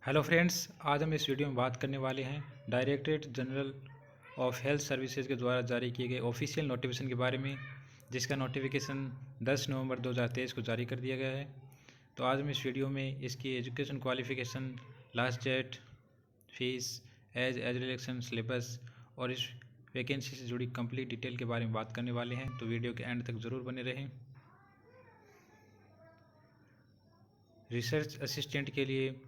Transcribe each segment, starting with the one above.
Hello friends, आज हम इस वीडियो में बात करने वाले हैं directorate general of health services के द्वारा जारी किए गए ऑफिशियल नोटिफिकेशन के बारे में, जिसका नोटिफिकेशन 10 नवंबर 2023 को जारी कर दिया गया है। तो आज हम इस वीडियो में इसकी education qualification, last date, fees, age relaxation, syllabus और इस वैकेंसी से जुड़ी कंप्लीट डिटेल के बारे में बात करने वाले हैं। तो वीडियो के एंड तक ज़रूर बने रहें। रिसर्च असिस्टेंट के लिए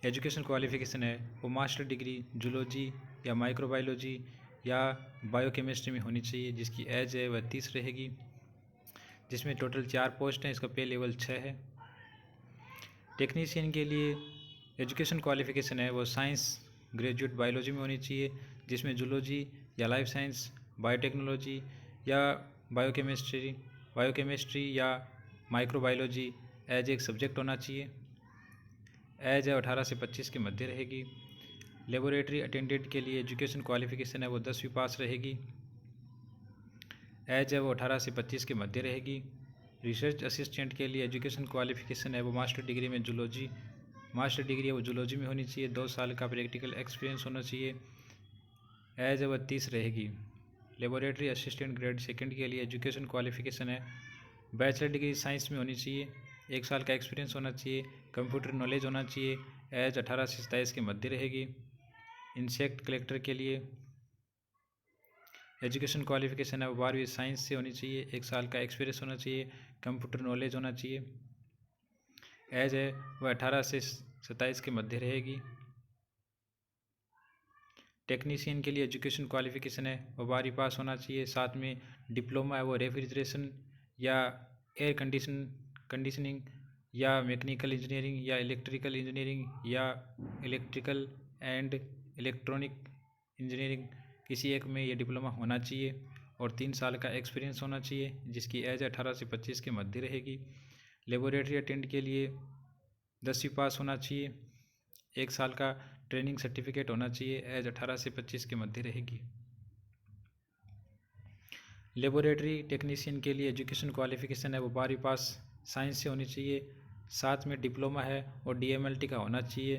एजुकेशन क्वालिफ़िकेशन है वो मास्टर डिग्री जूलॉजी या माइक्रोबायोलॉजी या बायोकेमिस्ट्री में होनी चाहिए, जिसकी एज है वह 30 रहेगी, जिसमें टोटल 4 पोस्ट हैं। इसका पे लेवल 6 है। टेक्नीशियन के लिए एजुकेशन क्वालिफ़िकेशन है वो साइंस ग्रेजुएट बायोलॉजी में होनी चाहिए, जिसमें जूलॉजी या लाइफ साइंस, बायोटेक्नोलॉजी या बायोकेमिस्ट्री या माइक्रोबायोलॉजी एज एक सब्जेक्ट होना चाहिए। एज है 18 से 25 के मध्य रहेगी। लेबोरेटरी अटेंडेंट के लिए एजुकेशन क्वालिफ़िकेशन है वो 10वीं पास रहेगी। एज है वो 18 से 25 के मध्य रहेगी। रिसर्च असिस्टेंट के लिए एजुकेशन क्वालिफ़िकेशन है वो मास्टर डिग्री है वो जूलॉजी में होनी चाहिए। 2 साल का प्रैक्टिकल एक्सपीरियंस होना चाहिए। एज है वो 30 रहेगी। लेबोरेटरी असिस्टेंट ग्रेड सेकंड के लिए एजुकेशन क्वालिफ़िकेशन है बैचलर डिग्री साइंस में होनी चाहिए। 1 साल का एक्सपीरियंस होना चाहिए। कंप्यूटर नॉलेज होना चाहिए। एज 18 से 27 के मध्य रहेगी। इंसेक्ट कलेक्टर के लिए एजुकेशन क्वालिफ़िकेशन है वो 12वीं साइंस से होनी चाहिए। 1 साल का एक्सपीरियंस होना चाहिए। कंप्यूटर नॉलेज होना चाहिए। एज है वह 18 से 27 के मध्य रहेगी। टेक्नीशियन के लिए एजुकेशन क्वालिफ़िकेशन है वो 12वीं पास होना चाहिए। साथ में डिप्लोमा है वो रेफ्रिजरेशन या एयर कंडीशनिंग या मैकेनिकल इंजीनियरिंग या इलेक्ट्रिकल इंजीनियरिंग या इलेक्ट्रिकल एंड इलेक्ट्रॉनिक इंजीनियरिंग, किसी एक में ये डिप्लोमा होना चाहिए और 3 साल का एक्सपीरियंस होना चाहिए, जिसकी एज 18 से 25 के मध्य रहेगी। लेबोरेटरी अटेंड के लिए 10वीं पास होना चाहिए। 1 साल का ट्रेनिंग सर्टिफिकेट होना चाहिए। एज 18 से 25 के मध्य रहेगी। लेबोरेटरी टेक्नीशियन के लिए एजुकेशन क्वालिफ़िकेशन है वो 12वीं पास साइंस से होनी चाहिए। साथ में डिप्लोमा है और DMLT का होना चाहिए।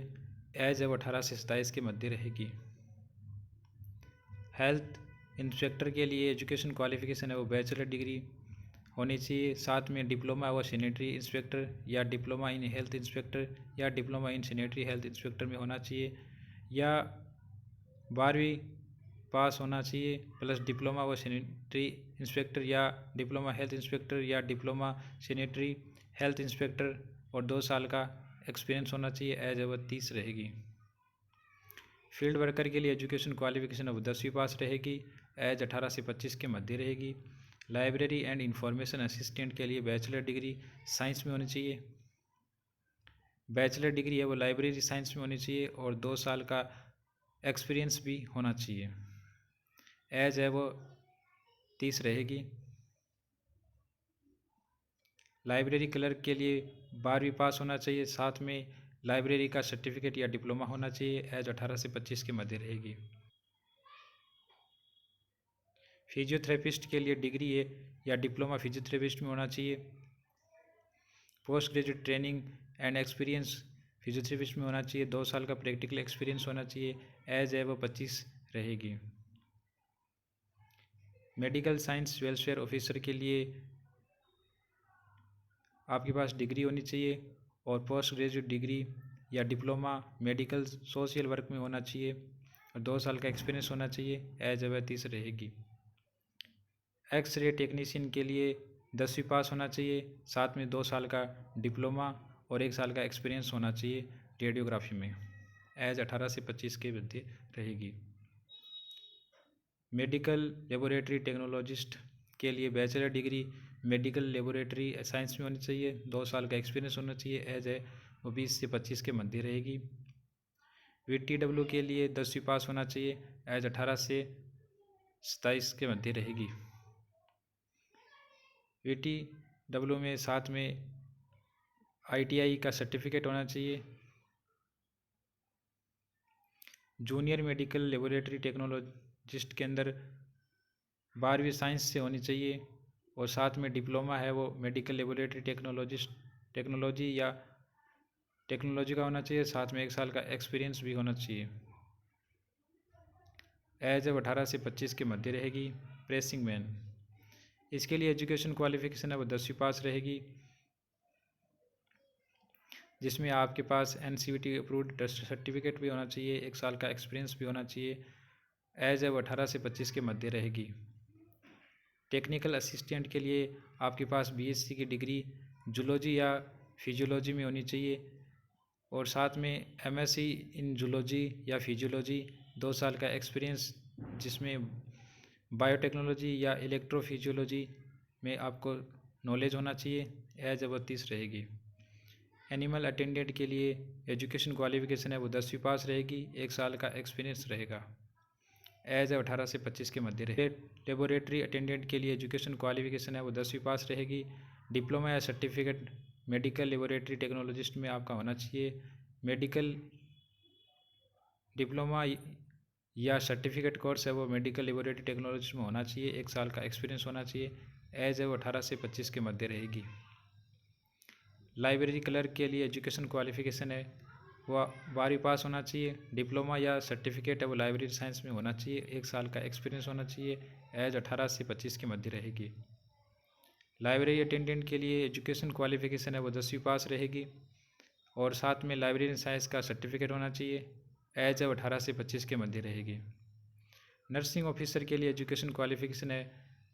एज है वो 18 से 27 के मध्य रहेगी। हेल्थ इंस्पेक्टर के लिए एजुकेशन क्वालिफ़िकेशन है वो बैचलर डिग्री होनी चाहिए। साथ में डिप्लोमा है वो सैनिटरी इंस्पेक्टर या डिप्लोमा इन हेल्थ इंस्पेक्टर या diploma in sanitary health inspector में होना चाहिए या 12वीं पास होना चाहिए प्लस डिप्लोमा व सैनिटरी इंस्पेक्टर या डिप्लोमा हेल्थ इंस्पेक्टर या डिप्लोमा सैनिटरी हेल्थ इंस्पेक्टर और 2 साल का एक्सपीरियंस होना चाहिए। एज है वह 30 रहेगी। फील्ड वर्कर के लिए एजुकेशन क्वालिफ़िकेशन अब 10वीं पास रहेगी। एज 18 से 25 के मध्य रहेगी। लाइब्रेरी एंड इंफॉर्मेशन असिस्टेंट के लिए बैचलर डिग्री साइंस में होनी चाहिए। बैचलर डिग्री है वो लाइब्रेरी साइंस में होनी चाहिए और 2 साल का एक्सपीरियंस भी होना चाहिए। एज है वो 30 रहेगी। लाइब्रेरी क्लर्क के लिए 12वीं पास होना चाहिए। साथ में लाइब्रेरी का सर्टिफिकेट या डिप्लोमा होना चाहिए। एज 18 से 25 के मध्य रहेगी। फिजियोथेरेपिस्ट के लिए डिग्री है या डिप्लोमा फिजियोथेरेपिस्ट में होना चाहिए। Post graduate training and experience physiotherapist में होना चाहिए। 2 साल का प्रैक्टिकल एक्सपीरियंस होना चाहिए। एज है वो 25 रहेगी। मेडिकल साइंस वेलफेयर ऑफिसर के लिए आपके पास डिग्री होनी चाहिए और पोस्ट ग्रेजुएट डिग्री या डिप्लोमा मेडिकल सोशल वर्क में होना चाहिए और 2 साल का एक्सपीरियंस होना चाहिए। एज है वह 30 रहेगी। एक्सरे टेक्नीशियन के लिए 10वीं पास होना चाहिए। साथ में 2 साल का डिप्लोमा और 1 साल का एक्सपीरियंस होना चाहिए रेडियोग्राफी में। एज 18 से 25 के मध्य रहेगी। मेडिकल लेबोरेटरी टेक्नोलॉजिस्ट के लिए bachelor degree medical laboratory science में होनी चाहिए। 2 साल का एक्सपीरियंस होना चाहिए। एज है वो 20 से 25 के मध्य रहेगी। VTW के लिए 10वीं पास होना चाहिए। एज 18 से 27 के मध्य रहेगी। VTW में साथ में ITI का सर्टिफिकेट होना चाहिए। जूनियर मेडिकल लेबोरेटरी टेक्नोलॉजिस्ट के अंदर 12वीं साइंस से होनी चाहिए और साथ में डिप्लोमा है वो मेडिकल लेबोरेटरी टेक्नोलॉजी या टेक्नोलॉजी का होना चाहिए, साथ में 1 साल का एक्सपीरियंस भी होना चाहिए। एज अब 18 से 25 के मध्य रहेगी। प्रेसिंग मैन, इसके लिए एजुकेशन क्वालिफिकेशन है वो 10वीं पास रहेगी, जिसमें आपके पास NCVT अप्रूव्ड सर्टिफिकेट भी होना चाहिए, 1 साल का एक्सपीरियंस भी होना चाहिए। एज अब 18 से 25 के मध्य रहेगी। टेक्निकल असिस्टेंट के लिए आपके पास BSc की डिग्री जूलॉजी या फिजियोलॉजी में होनी चाहिए, और साथ में MSc इन जूलॉजी या फिजियोलॉजी, 2 साल का एक्सपीरियंस, जिसमें बायोटेक्नोलॉजी या इलेक्ट्रोफिजियोलॉजी में आपको नॉलेज होना चाहिए। एज अब 30 रहेगी। एनिमल अटेंडेंट के लिए एजुकेशन क्वालिफिकेशन है वो 10वीं पास रहेगी, 1 साल का एक्सपीरियंस रहेगा। एज है 18 से 25 के मध्य रहे। लेबोरेटरी अटेंडेंट के लिए एजुकेशन क्वालिफिकेशन है वो 10वीं पास रहेगी। डिप्लोमा या सर्टिफिकेट मेडिकल लेबोरेटरी टेक्नोलॉजिस्ट में आपका होना चाहिए। मेडिकल डिप्लोमा या सर्टिफिकेट कोर्स है वो मेडिकल लेबोरेटरी टेक्नोलॉजिस्ट में होना चाहिए, 1 साल का एक्सपीरियंस होना चाहिए। एज है वो 18 से 25 के मध्य रहेगी। लाइब्रेरी क्लर्क के लिए एजुकेशन क्वालिफिकेशन है वह 12वीं पास होना चाहिए। डिप्लोमा या सर्टिफिकेट है वो लाइब्रेरी साइंस में होना चाहिए, 1 साल का एक्सपीरियंस होना चाहिए। एज 18 से 25 के मध्य रहेगी। लाइब्रेरी अटेंडेंट के लिए एजुकेशन क्वालिफिकेशन है वो 10वीं पास रहेगी, और साथ में लाइब्रेरी साइंस का सर्टिफिकेट होना चाहिए। एज है 18 से 25 के मध्य रहेगी। नर्सिंग ऑफिसर के लिए एजुकेशन क्वालिफिकेशन है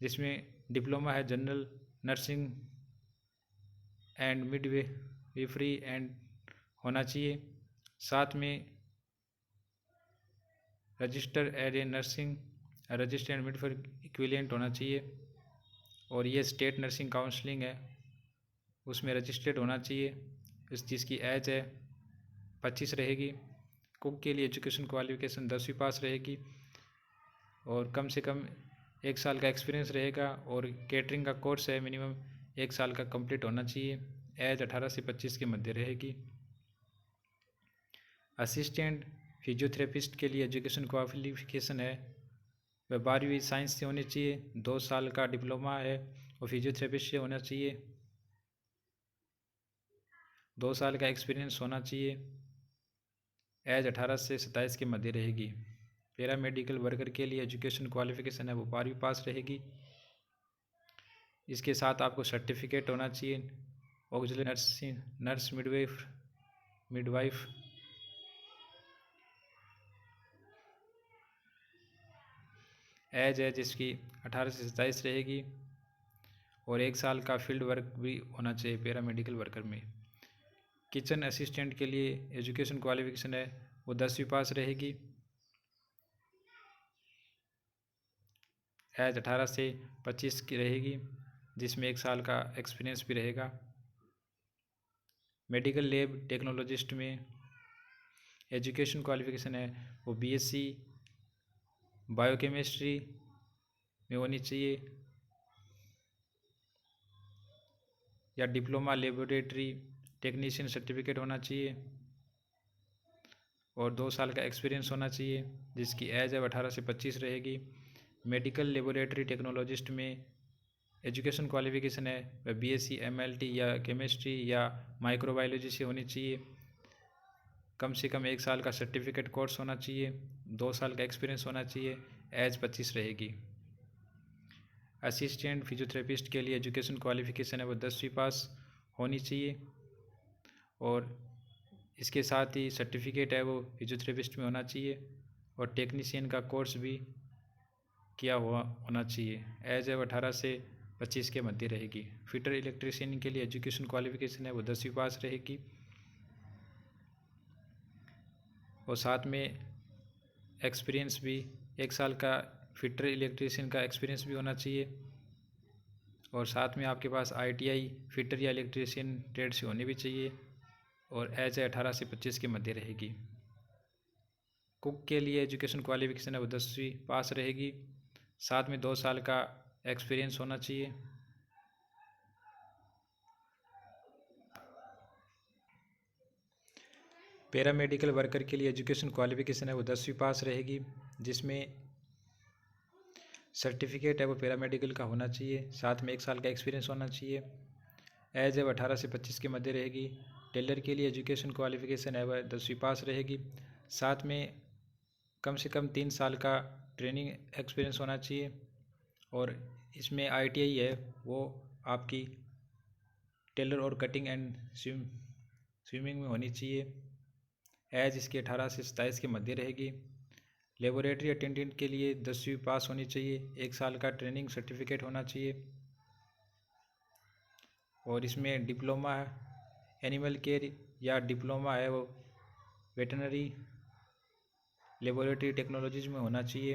जिसमें डिप्लोमा है general nursing and midwifery and होना चाहिए, साथ में register as a nursing register and midwifery equivalent होना चाहिए, और ये स्टेट नर्सिंग काउंसलिंग है उसमें रजिस्टर्ड होना चाहिए, जिसकी एज है 25 रहेगी। कुक के लिए एजुकेशन क्वालिफिकेशन 10वीं पास रहेगी, और कम से कम 1 साल का एक्सपीरियंस रहेगा, और केटरिंग का कोर्स है मिनिमम 1 साल का कंप्लीट होना चाहिए। एज 18 से 25 के मध्य रहेगी। असिस्टेंट फिजियोथेरेपिस्ट के लिए एजुकेशन क्वालिफिकेशन है वह 12वीं साइंस से होनी चाहिए, 2 साल का डिप्लोमा है और फिजियोथेरेपिस्ट से होना चाहिए, 2 साल का एक्सपीरियंस होना चाहिए। एज 18 से 27 के मध्य रहेगी। पैरामेडिकल वर्कर के लिए एजुकेशन क्वालिफिकेशन है वो 12वीं पास रहेगी, इसके साथ आपको सर्टिफिकेट होना चाहिए ऑक्सिलरी नर्स मिडवाइफ। एज है जिसकी 18 से 27 रहेगी, और 1 साल का फील्ड वर्क भी होना चाहिए पैरामेडिकल वर्कर में। किचन असिस्टेंट के लिए एजुकेशन क्वालिफिकेशन है वो 10वीं पास रहेगी। एज 18 से 25 की रहेगी, जिसमें 1 साल का एक्सपीरियंस भी रहेगा। मेडिकल लैब टेक्नोलॉजिस्ट में एजुकेशन क्वालिफिकेशन है वो BSc बायोकेमिस्ट्री में होनी चाहिए, या डिप्लोमा लेबोरेटरी टेक्नीशियन सर्टिफिकेट होना चाहिए, और 2 साल का एक्सपीरियंस होना चाहिए, जिसकी एज है 18 से 25 रहेगी। मेडिकल लेबोरेटरी टेक्नोलॉजिस्ट में एजुकेशन क्वालिफिकेशन है वह BSc MLT या केमिस्ट्री या माइक्रोबायोलॉजी से होनी चाहिए, कम से कम 1 साल का सर्टिफिकेट कोर्स होना चाहिए, 2 साल का एक्सपीरियंस होना चाहिए। एज 25 रहेगी। असिस्टेंट फिजियोथेरेपिस्ट के लिए एजुकेशन क्वालिफिकेशन है वो 10वीं पास होनी चाहिए, और इसके साथ ही सर्टिफिकेट है वो फिजियोथेरेपिस्ट में होना चाहिए, और टेक्नीशियन का कोर्स भी किया हुआ होना चाहिए। एज है 18 से 25 के मध्य रहेगी। फिटर इलेक्ट्रीशियन के लिए एजुकेशन क्वालिफिकेशन है वो 10वीं पास रहेगी, और साथ में एक्सपीरियंस भी 1 साल का फिटर इलेक्ट्रीशियन का एक्सपीरियंस भी होना चाहिए, और साथ में आपके पास ITI फिटर या इलेक्ट्रीशियन ट्रेड से होनी भी चाहिए, और एज है 18 से 25 के मध्य रहेगी। कुक के लिए एजुकेशन क्वालिफिकेशन है वो 10वीं पास रहेगी, साथ में 2 साल का एक्सपीरियंस होना चाहिए। पैरामेडिकल वर्कर के लिए एजुकेशन क्वालिफिकेशन है वो 10वीं पास रहेगी, जिसमें सर्टिफिकेट है वो पैरामेडिकल का होना चाहिए, साथ में 1 साल का एक्सपीरियंस होना चाहिए। एज है 18 से 25 के मध्य रहेगी। टेलर के लिए एजुकेशन क्वालिफ़िकेशन है वह 10वीं पास रहेगी। साथ में कम से कम 3 साल का ट्रेनिंग एक्सपीरियंस होना चाहिए और इसमें ITI है वो आपकी टेलर और कटिंग एंड स्विमिंग में होनी चाहिए। एज इसकी 18 से 27 के मध्य रहेगी। लेबोरेटरी अटेंडेंट के लिए 10वीं पास होनी चाहिए, 1 साल का ट्रेनिंग सर्टिफिकेट होना चाहिए और इसमें डिप्लोमा एनिमल केयर या डिप्लोमा है वो वेटनरी लेबोरेटरी टेक्नोलॉजीज में होना चाहिए।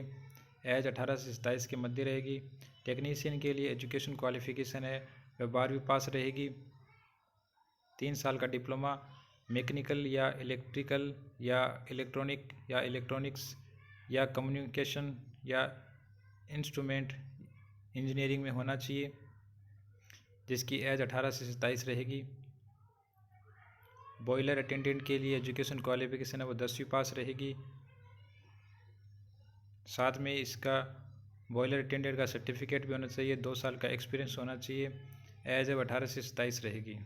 एज 18 से 27 के मध्य रहेगी। टेक्नीशियन के लिए एजुकेशन क्वालिफिकेशन है वह 12वीं पास रहेगी। 3 साल का डिप्लोमा मैकेनिकल या इलेक्ट्रिकल या इलेक्ट्रॉनिक या इलेक्ट्रॉनिक्स या कम्युनिकेशन या इंस्ट्रूमेंट इंजीनियरिंग में होना चाहिए जिसकी एज 18 से 27 रहेगी। बॉयलर अटेंडेंट के लिए एजुकेशन क्वालिफिकेशन है वो 10वीं पास रहेगी। साथ में इसका बॉयलर अटेंडेंट का सर्टिफिकेट भी होना चाहिए, 2 साल का एक्सपीरियंस होना चाहिए। एज अब 18 से 27 रहेगी।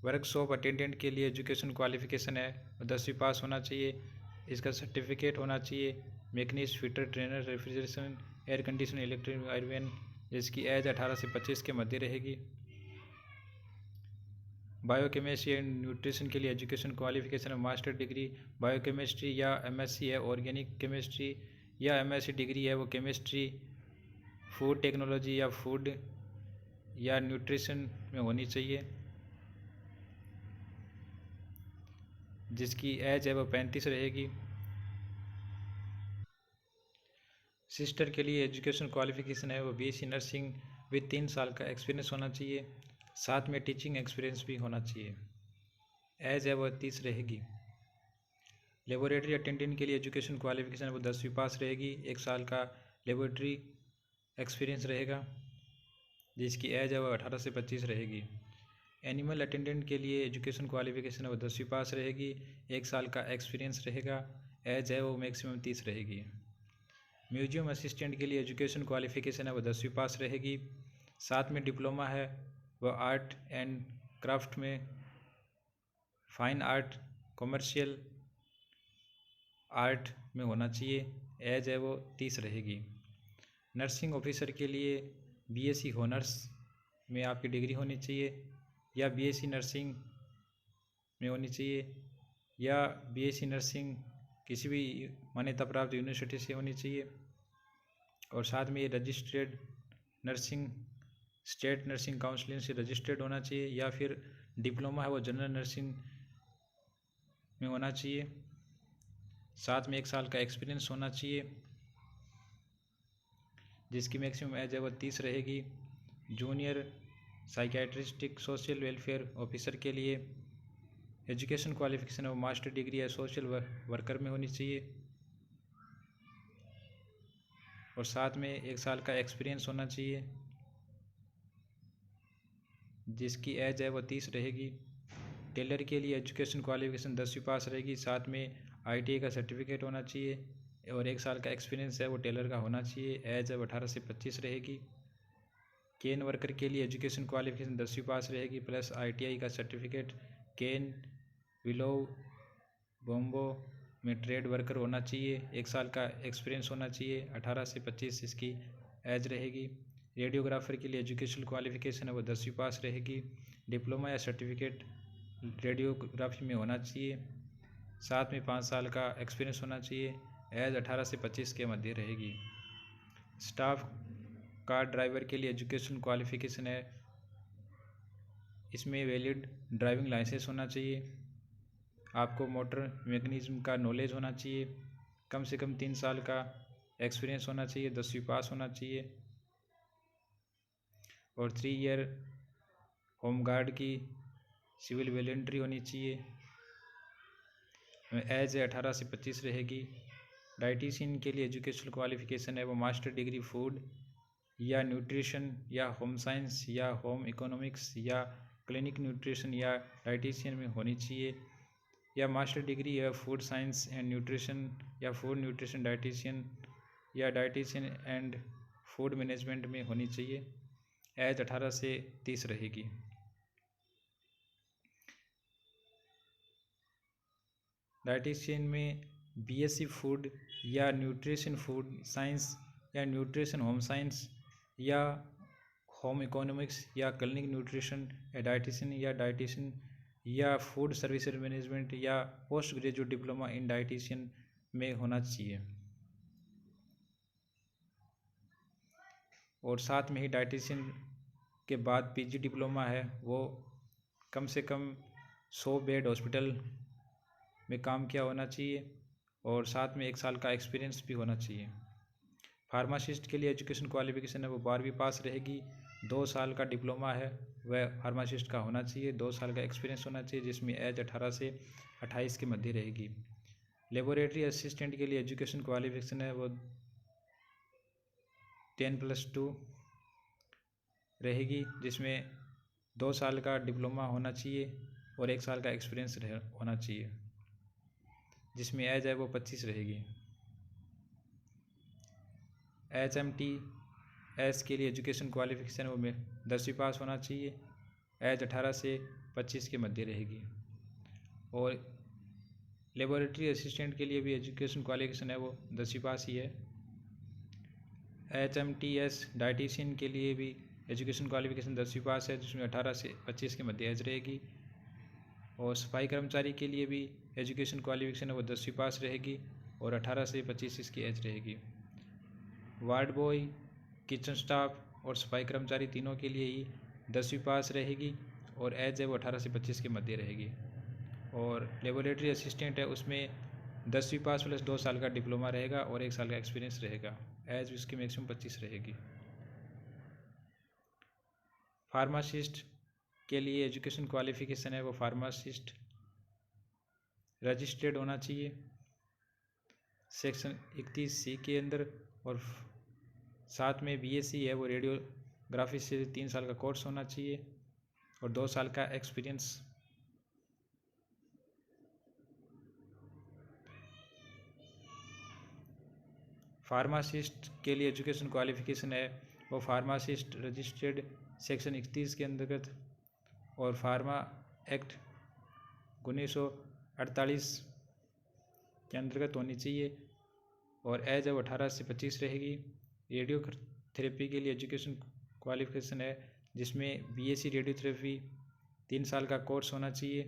वर्कशॉप अटेंडेंट के लिए एजुकेशन क्वालिफिकेशन है 10वीं पास होना चाहिए। इसका सर्टिफिकेट होना चाहिए machinist, fitter, trainer, refrigeration, air condition, electric iron जिसकी एज 18 से 25 के मध्य रहेगी। बायोकेमिस्ट्री एंड न्यूट्रिशन के लिए education qualification master degree biochemistry या MSc है। ऑर्गेनिक केमिस्ट्री या MSc डिग्री है वो केमिस्ट्री, फूड टेक्नोलॉजी या फूड या न्यूट्रिशन में होनी चाहिए जिसकी एज है वो 35 रहेगी। सिस्टर के लिए एजुकेशन क्वालिफिकेशन है वो BSc नर्सिंग विद 3 साल का एक्सपीरियंस होना चाहिए, साथ में टीचिंग एक्सपीरियंस भी होना चाहिए। एज है वो 30 रहेगी। लेबोरेटरी अटेंडेंट के लिए एजुकेशन क्वालिफिकेशन है वो 10वीं पास रहेगी, 1 साल का लेबोरेटरी एक्सपीरियंस रहेगा जिसकी एज है वो 18 से 25 रहेगी। एनिमल अटेंडेंट के लिए एजुकेशन क्वालिफिकेशन है वो 10वीं पास रहेगी, 1 साल का एक्सपीरियंस रहेगा। एज है वो मैक्सिमम 30 रहेगी। म्यूजियम असिस्टेंट के लिए एजुकेशन क्वालिफिकेशन है वो 10वीं पास रहेगी, साथ में डिप्लोमा है वह आर्ट एंड क्राफ्ट में, फाइन आर्ट, कॉमर्शियल आर्ट में होना चाहिए। एज है वो 30 रहेगी। नर्सिंग ऑफिसर के लिए BSc हॉनर्स में आपकी डिग्री होनी चाहिए या BSc नर्सिंग में होनी चाहिए या BSc नर्सिंग किसी भी मान्यता प्राप्त यूनिवर्सिटी से होनी चाहिए और साथ में ये registered nursing state nursing council से रजिस्टर्ड होना चाहिए या फिर डिप्लोमा है वो जनरल नर्सिंग में होना चाहिए, साथ में 1 साल का एक्सपीरियंस होना चाहिए जिसकी मैक्सिमम एज है वो 30 रहेगी। जूनियर साइकेट्रिस्टिक सोशल वेलफेयर ऑफिसर के लिए एजुकेशन क्वालिफिकेशन है वो मास्टर डिग्री है सोशल वर्कर में होनी चाहिए और साथ में 1 साल का एक्सपीरियंस होना चाहिए जिसकी एज है वो 30 रहेगी। टेलर के लिए एजुकेशन क्वालिफिकेशन 10वीं पास रहेगी, साथ में ITI का सर्टिफिकेट होना चाहिए और 1 साल का एक्सपीरियंस है वो टेलर का होना चाहिए। एज अब 18 से 25 रहेगी। केन वर्कर के लिए एजुकेशन क्वालिफिकेशन 10वीं पास रहेगी प्लस ITI का सर्टिफिकेट। केन, विलो, बोम्बो में ट्रेड वर्कर होना चाहिए, 1 साल का एक्सपीरियंस होना चाहिए, 18 से 25 इसकी एज रहेगी। रेडियोग्राफर के लिए एजुकेशन क्वालिफिकेशन है वो 10वीं पास रहेगी, डिप्लोमा या सर्टिफिकेट रेडियोग्राफी में होना चाहिए, साथ में 5 साल का एक्सपीरियंस होना चाहिए। एज 18 से 25 के मध्य रहेगी। स्टाफ कार ड्राइवर के लिए एजुकेशन क्वालिफिकेशन है, इसमें वैलिड ड्राइविंग लाइसेंस होना चाहिए, आपको मोटर मैकेनिज्म का नॉलेज होना चाहिए, कम से कम 3 साल का एक्सपीरियंस होना चाहिए, 10वीं पास होना चाहिए और 3 ईयर होमगार्ड की सिविल वॉलंटरी होनी चाहिए। एज 18 से 25 रहेगी। डाइटिशियन के लिए एजुकेशन क्वालिफिकेशन है वो मास्टर डिग्री फूड या न्यूट्रिशन या होम साइंस या होम इकोनॉमिक्स या क्लिनिक न्यूट्रिशन या डाइटिशियन में होनी चाहिए या मास्टर डिग्री या फूड साइंस एंड न्यूट्रिशन या फूड न्यूट्रिशन डाइटिशियन या डाइटिशियन एंड फूड मैनेजमेंट में होनी चाहिए। एज 18 से 30 रहेगी। डाइटिशियन में बीएससी फूड या न्यूट्रिशन फूड साइंस या न्यूट्रिशन होम साइंस या होम इकोनॉमिक्स या क्लिनिक न्यूट्रिशन या डाइटिशियन या फूड सर्विसेज मैनेजमेंट या post graduate diploma in dietitian में होना चाहिए। और साथ में ही डाइटिशियन के बाद पीजी डिप्लोमा है वो कम से कम 100 बेड हॉस्पिटल में काम किया होना चाहिए और साथ में 1 साल का एक्सपीरियंस भी होना चाहिए। फार्मासिस्ट के लिए एजुकेशन क्वालिफिकेशन है वो 12वीं पास रहेगी, 2 साल का डिप्लोमा है वह फार्मासिस्ट का होना चाहिए, 2 साल का एक्सपीरियंस होना चाहिए जिसमें एज 18 से 28 के मध्य रहेगी। लेबोरेटरी असिस्टेंट के लिए एजुकेशन क्वालिफिकेशन है वो 10+2 रहेगी जिसमें 2 साल का डिप्लोमा होना चाहिए और 1 साल का एक्सपीरियंस होना चाहिए जिसमें एज है वो 25 रहेगी। HMTS के लिए एजुकेशन क्वालिफिकेशन वो 10वीं पास होना चाहिए, एज 18 से 25 के मध्य रहेगी। और लेबोरेटरी असिस्टेंट के लिए भी एजुकेशन क्वालिफिकेशन है वो 10वीं पास ही है। HMTS डाइटिशियन के लिए भी एजुकेशन क्वालिफिकेशन 10वीं पास है जिसमें 18 से 25 के मध्य एज रहेगी। और सफाई कर्मचारी के लिए भी एजुकेशन क्वालिफिकेशन है वो 10वीं पास रहेगी और 18 से 25 इसकी एज रहेगी। वार्ड बॉय, किचन स्टाफ और सफाई कर्मचारी तीनों के लिए ही 10वीं पास रहेगी और एज है वो 18 से 25 के मध्य रहेगी। और लेबोरेटरी असिस्टेंट है उसमें 10वीं पास प्लस 2 साल का डिप्लोमा रहेगा और 1 साल का एक्सपीरियंस रहेगा, एज उसकी मैक्सिमम 25 रहेगी। फार्मासिस्ट के लिए एजुकेशन क्वालिफिकेशन है वो फार्मासिस्ट रजिस्टर्ड होना चाहिए सेक्शन 31C के अंदर और साथ में बीएससी है वो रेडियोग्राफी से 3 साल का कोर्स होना चाहिए और 2 साल का एक्सपीरियंस। फार्मासिस्ट के लिए एजुकेशन क्वालिफिकेशन है वो फार्मासिस्ट रजिस्टर्ड सेक्शन 31 के अंतर्गत और फार्मा एक्ट 1948 के अंतर्गत होनी चाहिए और एज अब 18 से 25 रहेगी। रेडियोथेरेपी के लिए एजुकेशन क्वालिफिकेशन है जिसमें बीएससी रेडियोथेरेपी 3 साल का कोर्स होना चाहिए,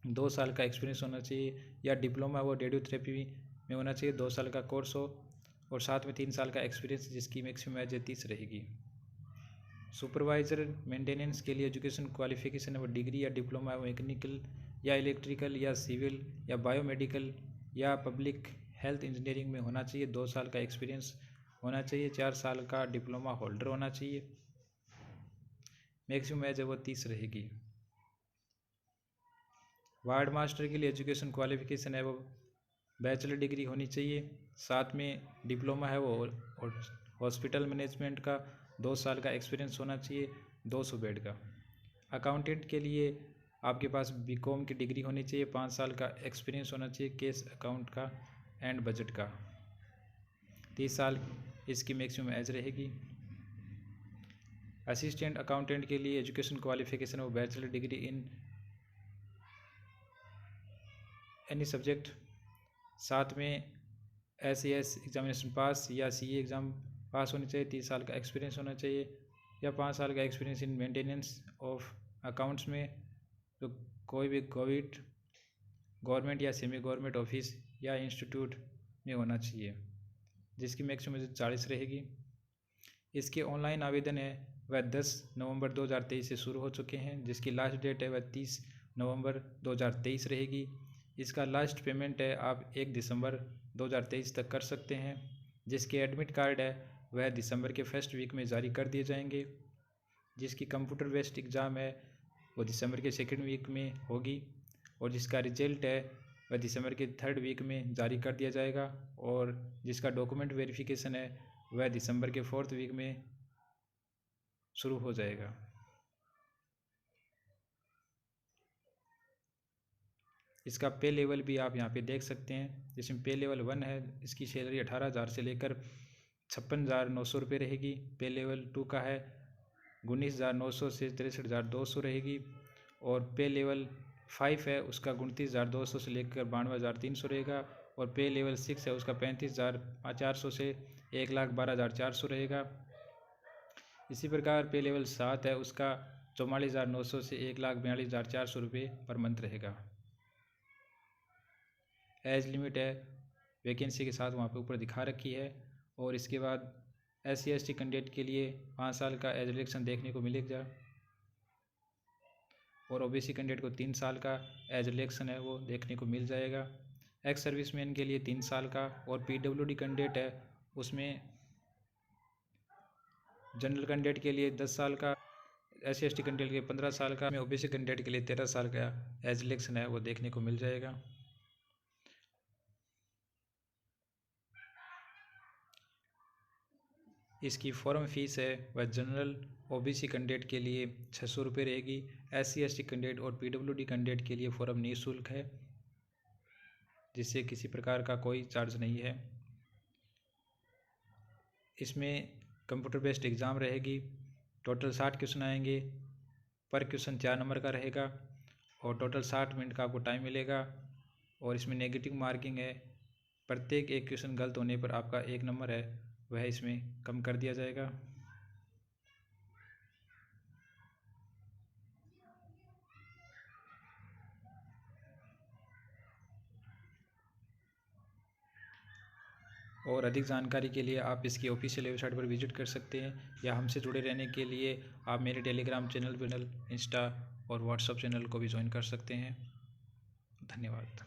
2 साल का एक्सपीरियंस होना चाहिए या डिप्लोमा वो रेडियोथेरेपी में होना चाहिए, 2 साल का कोर्स हो और साथ में 3 साल का एक्सपीरियंस जिसकी मैक्सिमम एज 30 रहेगी। सुपरवाइज़र मेंटेनेंस के लिए एजुकेशन क्वालिफिकेशन है वो डिग्री या डिप्लोमा मैकेनिकल या इलेक्ट्रिकल या सिविल या बायोमेडिकल या पब्लिक हेल्थ इंजीनियरिंग में होना चाहिए, 2 साल का एक्सपीरियंस होना चाहिए, 4 साल का डिप्लोमा होल्डर होना चाहिए, मैक्सिमम एज है वो 30 रहेगी। वार्ड मास्टर के लिए एजुकेशन क्वालिफिकेशन है वो बैचलर डिग्री होनी चाहिए, साथ में डिप्लोमा है वो और हॉस्पिटल मैनेजमेंट का 2 साल का एक्सपीरियंस होना चाहिए, 200 बेड का। अकाउंटेंट के लिए आपके पास बीकॉम की डिग्री होनी चाहिए, 5 साल का एक्सपीरियंस होना चाहिए केस अकाउंट का एंड बजट का, 30 साल इसकी मैक्सिमम एज रहेगी। असिस्टेंट अकाउंटेंट के लिए एजुकेशन क्वालिफिकेशन वो bachelor degree in any subject, साथ में SAS एग्जामिनेशन पास या CA एग्ज़ाम पास होनी चाहिए, 30 साल का एक्सपीरियंस होना चाहिए या 5 साल का experience in maintenance of accounts में तो कोई भी गवर्नमेंट या सेमी गवर्नमेंट ऑफिस या इंस्टीट्यूट में होना चाहिए जिसकी मैक्सिमम 40 रहेगी। इसके ऑनलाइन आवेदन है वह 10 नवंबर 2023 से शुरू हो चुके हैं जिसकी लास्ट डेट है वह 30 नवंबर 2023 रहेगी। इसका लास्ट पेमेंट है आप 1 दिसंबर 2023 तक कर सकते हैं। जिसके एडमिट कार्ड है वह दिसंबर के फर्स्ट वीक में जारी कर दिए जाएंगे। जिसकी कंप्यूटर बेस्ड एग्ज़ाम है वो दिसंबर के सेकेंड वीक में होगी और जिसका रिजल्ट है वह दिसंबर के थर्ड वीक में जारी कर दिया जाएगा और जिसका डॉक्यूमेंट वेरिफिकेशन है वह दिसंबर के फोर्थ वीक में शुरू हो जाएगा। इसका पे लेवल भी आप यहाँ पे देख सकते हैं, जिसमें पे लेवल 1 है, इसकी सैलरी 18,000 से लेकर 56,900 रुपये रहेगी। पे लेवल 2 का है 19,900 से 63,200 रहेगी और पे लेवल 5 है उसका 29,200 से लेकर 92,300 रहेगा। और पे लेवल 6 है उसका 35,400 से 1,12,400 रहेगा। इसी प्रकार पे लेवल 7 है उसका 44,900 से 1,42,400 रुपये पर मंथ रहेगा। एज लिमिट है वैकेंसी के साथ वहाँ पे ऊपर दिखा रखी है। और इसके बाद SC/ST कैंडिडेट के लिए 5 साल का एज रिलैक्सेशन देखने को मिलेगा और OBC कैंडिडेट को 3 साल का एज रिलैक्सेशन है वो देखने को मिल जाएगा। एक्स सर्विसमैन के लिए 3 साल का और PWD कैंडिडेट है उसमें जनरल कैंडिडेट के लिए 10 साल का, SC/ST कैंडिडेट के लिए 15 साल का, OBC कैंडिडेट के लिए 13 साल का एज रिलैक्सेशन है वो देखने को मिल जाएगा। इसकी फॉर्म फीस है वह जनरल OBC कैंडिडेट के लिए 600 रुपये रहेगी। SC/ST कैंडिडेट और PWD कैंडिडेट के लिए फॉर्म निःशुल्क है जिससे किसी प्रकार का कोई चार्ज नहीं है। इसमें कंप्यूटर बेस्ड एग्ज़ाम रहेगी। टोटल 60 क्वेश्चन आएंगे। पर क्वेश्चन 4 नंबर का रहेगा और टोटल 60 मिनट का आपको टाइम मिलेगा। और इसमें नेगेटिव मार्किंग है, प्रत्येक एक क्वेश्चन गलत होने पर आपका 1 नंबर है वह इसमें कम कर दिया जाएगा। और अधिक जानकारी के लिए आप इसकी ऑफिशियल वेबसाइट पर विजिट कर सकते हैं या हमसे जुड़े रहने के लिए आप मेरे टेलीग्राम चैनल, इंस्टा और व्हाट्सएप चैनल को भी ज्वाइन कर सकते हैं। धन्यवाद।